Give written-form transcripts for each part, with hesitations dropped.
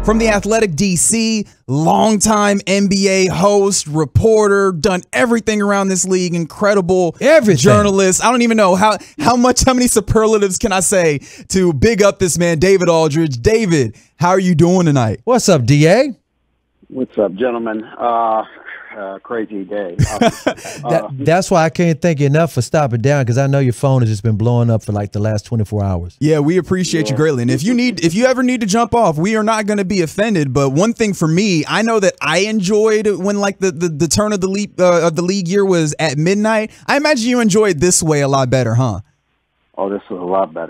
from The Athletic DC, longtime NBA host, reporter, done everything around this league, incredible journalist. I don't even know how many superlatives can I say to big up this man, David Aldridge. David, how are you doing tonight? What's up, DA? What's up, gentlemen? Crazy day. That's why I can't thank you enough for stopping down, because I know your phone has just been blowing up for like the last 24 hours. Yeah, we appreciate you greatly. And if you ever need to jump off, we are not going to be offended. But one thing for me, I know that I enjoyed when like the turn of the league year was at midnight. I imagine you enjoyed this way a lot better, huh? Oh, this was a lot better.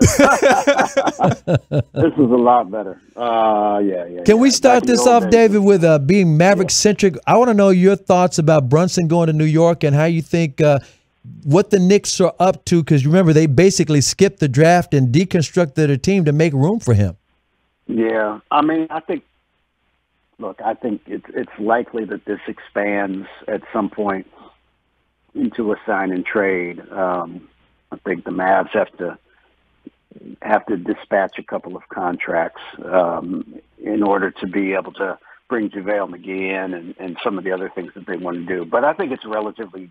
This was a lot better. Yeah. Can we start this off, David, with being Maverick-centric? I want to know your thoughts about Brunson going to New York and how you think what the Knicks are up to, because remember, they basically skipped the draft and deconstructed their team to make room for him. Yeah. I mean, I think it's likely that this expands at some point into a sign and trade. I think the Mavs have to dispatch a couple of contracts in order to be able to bring JaVale McGee in and some of the other things that they want to do. But I think it's a relatively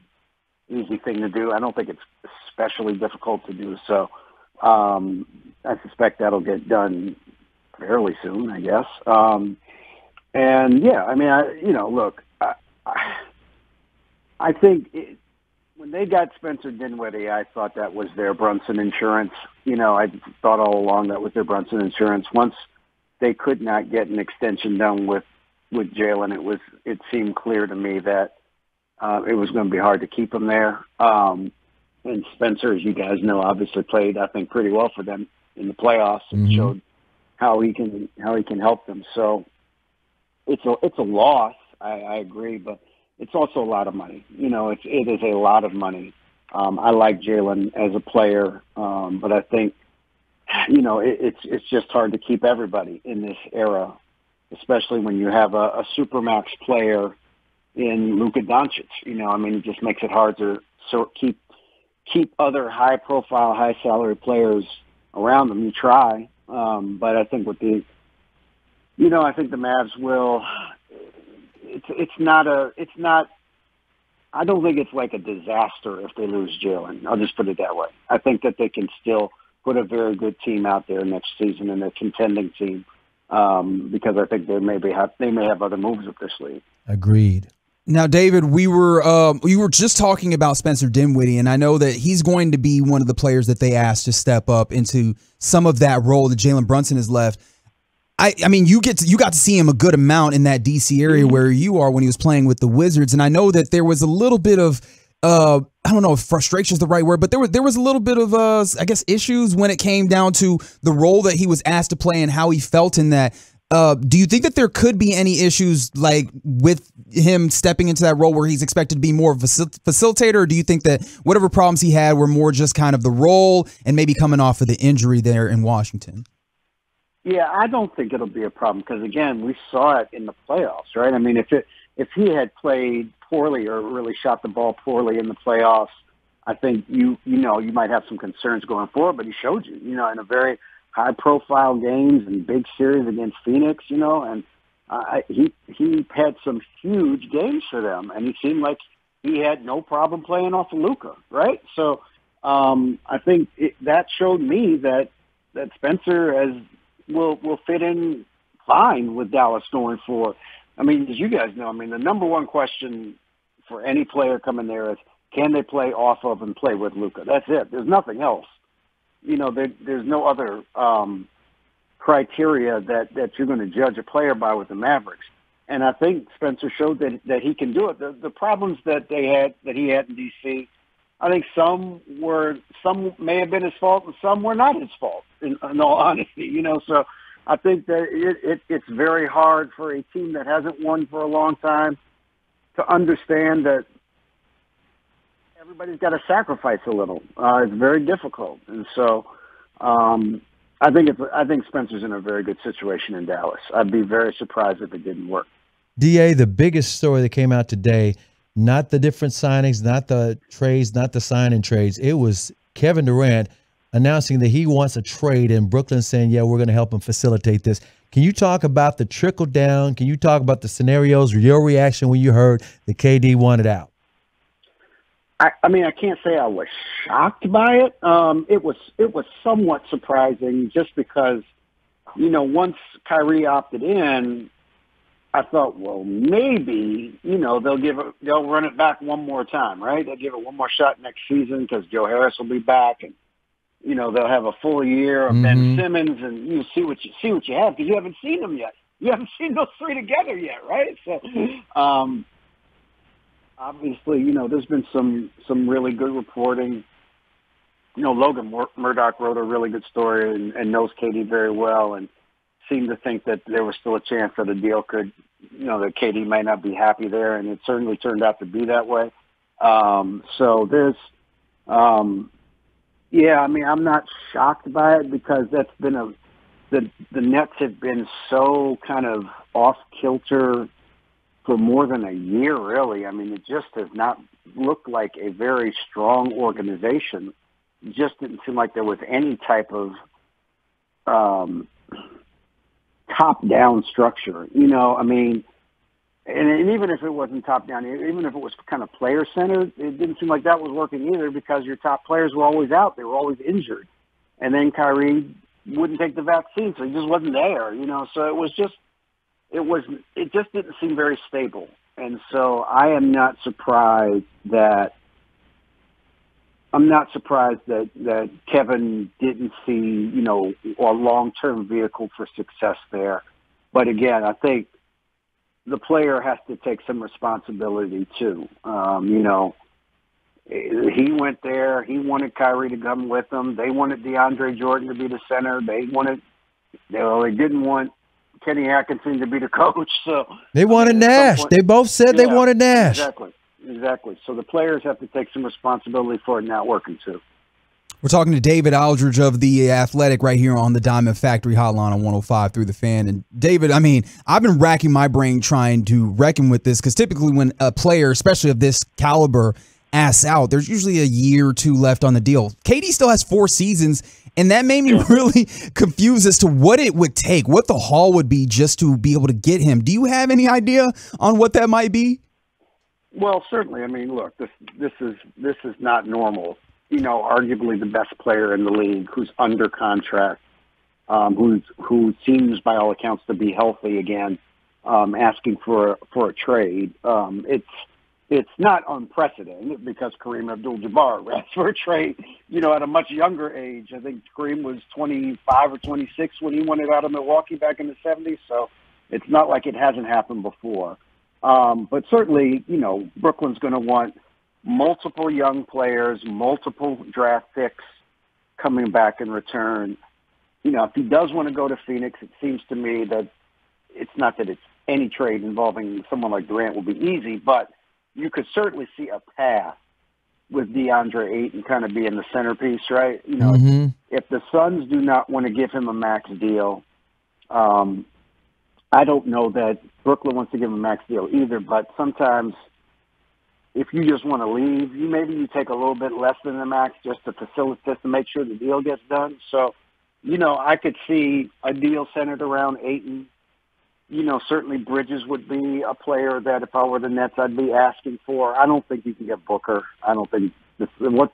easy thing to do. I don't think it's especially difficult to do. So I suspect that'll get done fairly soon, I guess. And yeah, I mean, look, I think when they got Spencer Dinwiddie, I thought that was their Brunson insurance. I thought all along that was their Brunson insurance. Once they could not get an extension done with Jalen, it seemed clear to me that it was going to be hard to keep him there. And Spencer, as you guys know, obviously played, I think, pretty well for them in the playoffs and showed how he can help them. So it's a loss. I agree, but it's also a lot of money. It is a lot of money. I like Jalen as a player, but I think, it's just hard to keep everybody in this era, especially when you have a supermax player in Luka Doncic. It just makes it hard to keep other high-profile, high-salary players around them. You try, but I think I think the Mavs will. I don't think it's like a disaster if they lose Jalen. I'll just put it that way. I think that they can still put a very good team out there next season and a contending team, because I think they may have other moves up their sleeve. Agreed. Now, David, we were just talking about Spencer Dinwiddie, and I know that he's going to be one of the players that they asked to step up into some of that role that Jalen Brunson has left. I mean, you got to see him a good amount in that DC area where you are when he was playing with the Wizards, and I know that there was a little bit of I don't know if frustration is the right word, but there was a little bit of I guess issues when it came down to the role that he was asked to play and how he felt in that. Do you think that there could be any issues like with him stepping into that role where he's expected to be more of a facilitator, or do you think that whatever problems he had were more just kind of the role and maybe coming off of the injury there in Washington? Yeah, I don't think it'll be a problem because, again, we saw it in the playoffs, right? I mean, if he had played poorly or really shot the ball poorly in the playoffs, I think you might have some concerns going forward. But he showed you, in a very high-profile games and big series against Phoenix, and he had some huge games for them, and he seemed like he had no problem playing off of Luka, right? So I think that showed me that Spencer will fit in fine with Dallas going forward. I mean, as you guys know, the number one question for any player coming there is, can they play off of and play with Luka? That's it. There's nothing else. There's no other criteria that you're going to judge a player by with the Mavericks. And I think Spencer showed that he can do it. The problems that he had in D.C., I think some may have been his fault and some were not his fault, in all honesty, So I think that it's very hard for a team that hasn't won for a long time to understand that everybody's got to sacrifice a little. It's very difficult. And so I think Spencer's in a very good situation in Dallas. I'd be very surprised if it didn't work. DA, the biggest story that came out today, not the different signings, not the trades, not the sign-in trades. It was Kevin Durant announcing that he wants a trade, and Brooklyn saying, yeah, we're going to help him facilitate this. Can you talk about the trickle down? Can you talk about the scenarios, your reaction when you heard that KD wanted out? I mean, I can't say I was shocked by it. It was somewhat surprising just because, once Kyrie opted in, I thought, well, maybe, they'll run it back one more time, right? They'll give it one more shot next season because Joe Harris will be back, and they'll have a full year of Ben Simmons, and you see what you have because you haven't seen them yet. You haven't seen those three together yet, right? So, obviously, there's been some really good reporting. Logan Murdoch wrote a really good story and knows KD very well, and seemed to think that there was still a chance that a deal could, that KD might not be happy there, and it certainly turned out to be that way. So there's, I mean, I'm not shocked by it because that's been the Nets have been so kind of off kilter for more than a year, really. I mean, it just has not looked like a very strong organization. It just didn't seem like there was any type of top-down structure. I mean, and even if it wasn't top-down, even if it was kind of player-centered, it didn't seem like that was working either because your top players were always out. They were always injured. And then Kyrie wouldn't take the vaccine, so he just wasn't there, So it just didn't seem very stable. And so I am not surprised that Kevin didn't see, a long-term vehicle for success there. But again, I think the player has to take some responsibility too. He went there. He wanted Kyrie to come with him. They wanted DeAndre Jordan to be the center. They didn't want Kenny Atkinson to be the coach. So they wanted Nash. They both said they wanted Nash. Exactly. So the players have to take some responsibility for it not working too. We're talking to David Aldridge of The Athletic right here on the Diamond Factory Hotline on 105 through the Fan. And David, I mean, I've been racking my brain trying to reckon with this because typically when a player, especially of this caliber, asks out, there's usually a year or two left on the deal. KD still has 4 seasons, and that made me really confused as to what it would take, what the haul would be just to be able to get him. Do you have any idea on what that might be? Well, certainly. I mean, look, this is not normal. Arguably the best player in the league who's under contract, who seems by all accounts to be healthy again, asking for a trade. It's not unprecedented because Kareem Abdul-Jabbar asked for a trade, at a much younger age. I think Kareem was 25 or 26 when he wanted out of Milwaukee back in the 70s. So it's not like it hasn't happened before. But certainly, Brooklyn's going to want multiple young players, multiple draft picks coming back in return. If he does want to go to Phoenix, it seems to me that it's not that it's any trade involving someone like Durant will be easy, but you could certainly see a path with DeAndre Ayton kind of being the centerpiece, right? If the Suns do not want to give him a max deal, I don't know that Brooklyn wants to give him a max deal either, but sometimes if you just want to leave, you take a little bit less than the max just to facilitate, just to make sure the deal gets done. So, I could see a deal centered around Ayton. Certainly Bridges would be a player that if I were the Nets, I'd be asking for. I don't think you can get Booker. I don't think what's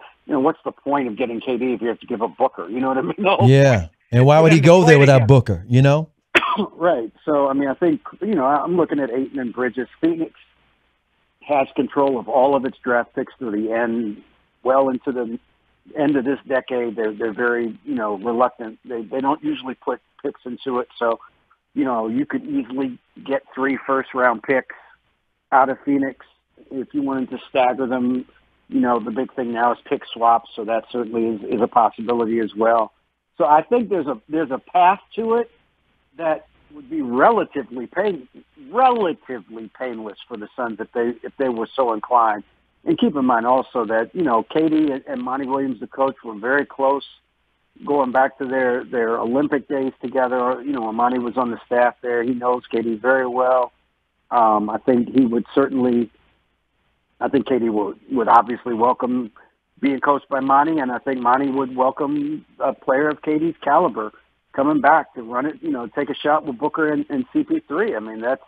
the point of getting KD if you have to give up Booker? You know what I mean? Yeah. And why would he go there without Booker, Right. So, I mean, I think, I'm looking at Ayton and Bridges. Phoenix has control of all of its draft picks through the end, well into the end of this decade. They're very, reluctant. They don't usually put picks into it. So, you could easily get 3 first-round picks out of Phoenix if you wanted to stagger them. The big thing now is pick swaps, so that certainly is a possibility as well. So I think there's a path to it that would be relatively painless for the Suns if they were so inclined. And keep in mind also that KD and Monty Williams, the coach, were very close going back to their Olympic days together. When Monty was on the staff there, he knows KD very well. I think KD would obviously welcome being coached by Monty, and I think Monty would welcome a player of KD's caliber coming back to run it, take a shot with Booker and CP3. I mean, that's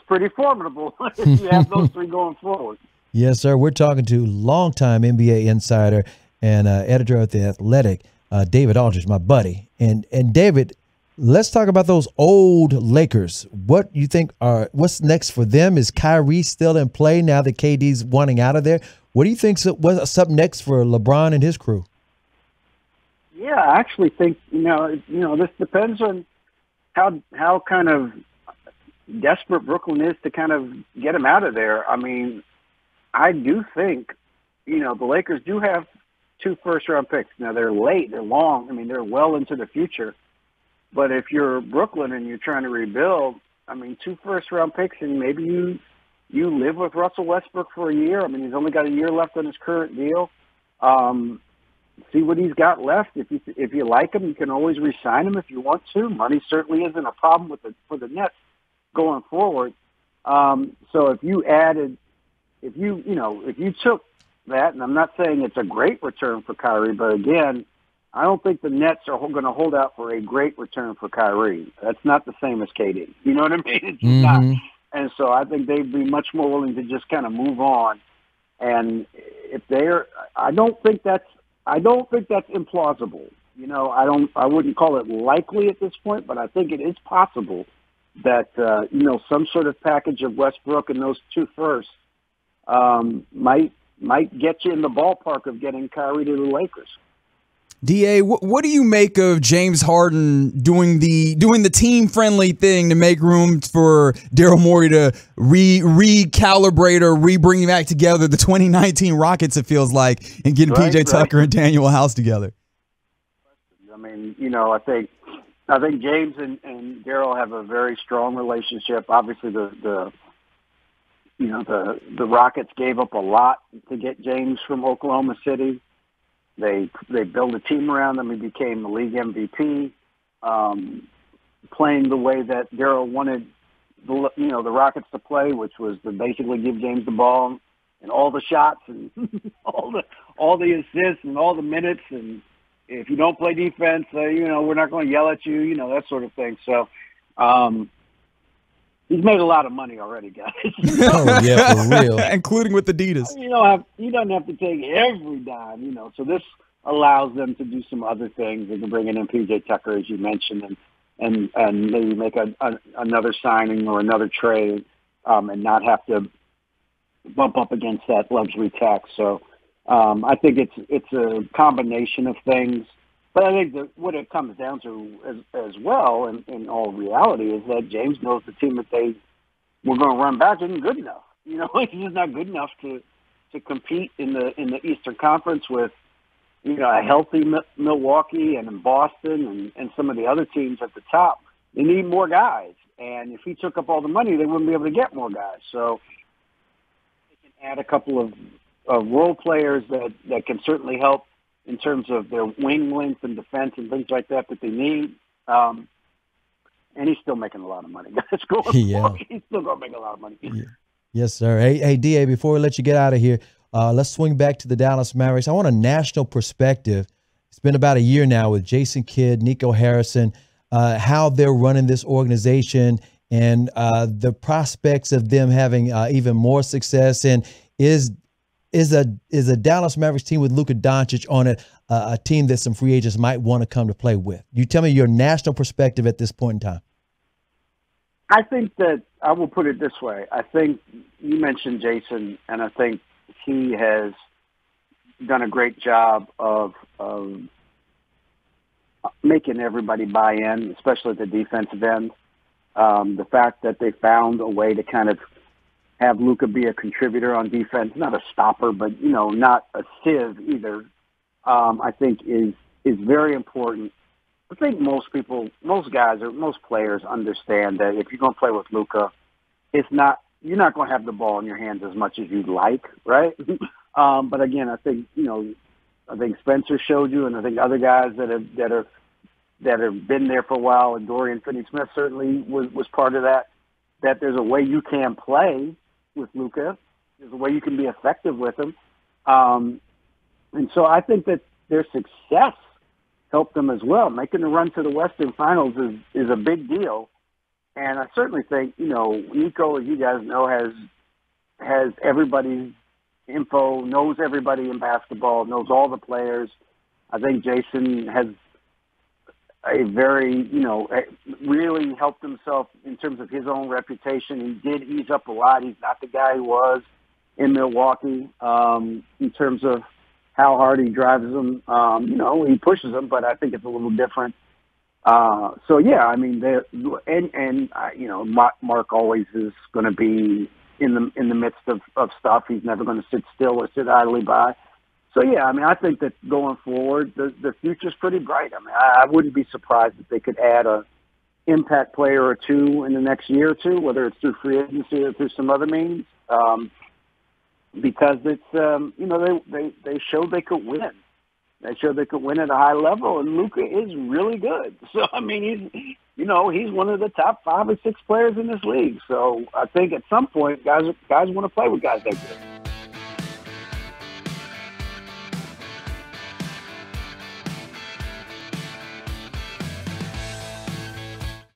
pretty formidable if you have those three going forward. Yes, sir. We're talking to longtime NBA insider and editor of The Athletic, David Aldridge, my buddy. And David, let's talk about those old Lakers. What you think what's next for them? Is Kyrie still in play now that KD's wanting out of there? What do you think's what's up next for LeBron and his crew? Yeah, I actually think this depends on how kind of desperate Brooklyn is to kind of get him out of there. I mean, I do think the Lakers do have 2 first-round picks. Now they're late, they're long. I mean, they're well into the future. But if you're Brooklyn and you're trying to rebuild, I mean, 2 first-round picks, and maybe you live with Russell Westbrook for a year. I mean, he's only got a year left on his current deal. See what he's got left. If you like him, you can always re-sign him if you want to. Money certainly isn't a problem for the Nets going forward. So if you took that, and I'm not saying it's a great return for Kyrie, but again, I don't think the Nets are going to hold out for a great return for Kyrie. That's not the same as KD. You know what I mean? It's just not. And so I think they'd be much more willing to just kind of move on. And if I don't think that's implausible. I wouldn't call it likely at this point, but I think it is possible that some sort of package of Westbrook and those 2 firsts might get you in the ballpark of getting Kyrie to the Lakers. DA, what do you make of James Harden doing the team-friendly thing to make room for Daryl Morey to recalibrate or bring back together the 2019 Rockets, it feels like, and getting PJ Tucker and Daniel House together? I mean, I think James and Daryl have a very strong relationship. Obviously, the Rockets gave up a lot to get James from Oklahoma City. They built a team around him. He became the league MVP, playing the way that Daryl wanted the Rockets to play, which was to basically give James the ball and all the shots and all the assists and all the minutes. And if you don't play defense, we're not going to yell at you, that sort of thing. So he's made a lot of money already, guys. Oh, yeah, for real. Including with Adidas. You don't have to take every dime, So this allows them to do some other things. They can bring in PJ Tucker, as you mentioned, and maybe make another signing or another trade, and not have to bump up against that luxury tax. So I think it's a combination of things. But I think what it comes down to as well, in all reality, is that James knows the team that they were going to run back isn't good enough. He's just not good enough to compete in the Eastern Conference with a healthy Milwaukee and in Boston and some of the other teams at the top. They need more guys, and if he took up all the money, they wouldn't be able to get more guys. So they can add a couple of role players that can certainly help in terms of their wing length and defense and things like that they need. And he's still making a lot of money. He's still going to make a lot of money. Yeah. Yes, sir. Hey, DA, before we let you get out of here, let's swing back to the Dallas Mavericks. I want a national perspective. It's been about a year now with Jason Kidd, Nico Harrison, how they're running this organization and the prospects of them having even more success. And is a Dallas Mavericks team with Luka Doncic on it a team that some free agents might want to come to play with? You tell me your national perspective at this point in time. I think that I will put it this way. I think you mentioned Jason, and I think he has done a great job of making everybody buy in, especially at the defensive end. The fact that they found a way to kind of have Luka be a contributor on defense, not a stopper, but not a sieve either. I think is very important. I think most guys or most players understand that if you're going to play with Luka, you're not going to have the ball in your hands as much as you'd like, right? But again, I think Spencer showed you, and I think other guys that have been there for a while, and Dorian Finney-Smith certainly was part of that. That there's a way you can play with Luka. There's a way you can be effective with him. And so I think that their success helped them as well. Making the run to the Western Finals is a big deal. And I certainly think, Nico, as you guys know, has everybody's info, knows everybody in basketball, knows all the players. I think Jason has a very, really helped himself in terms of his own reputation. He did ease up a lot. He's not the guy he was in Milwaukee in terms of how hard he drives them. He pushes them, but I think it's a little different. Mark always is going to be in the midst of stuff. He's never going to sit still or sit idly by. So, I think that going forward, the future's pretty bright. I wouldn't be surprised if they could add a impact player or two in the next year or two, whether it's through free agency or through some other means, because it's, they showed they could win. They showed they could win at a high level, and Luka is really good. So, he's one of the top 5 or 6 players in this league. So I think at some point, guys want to play with guys like this.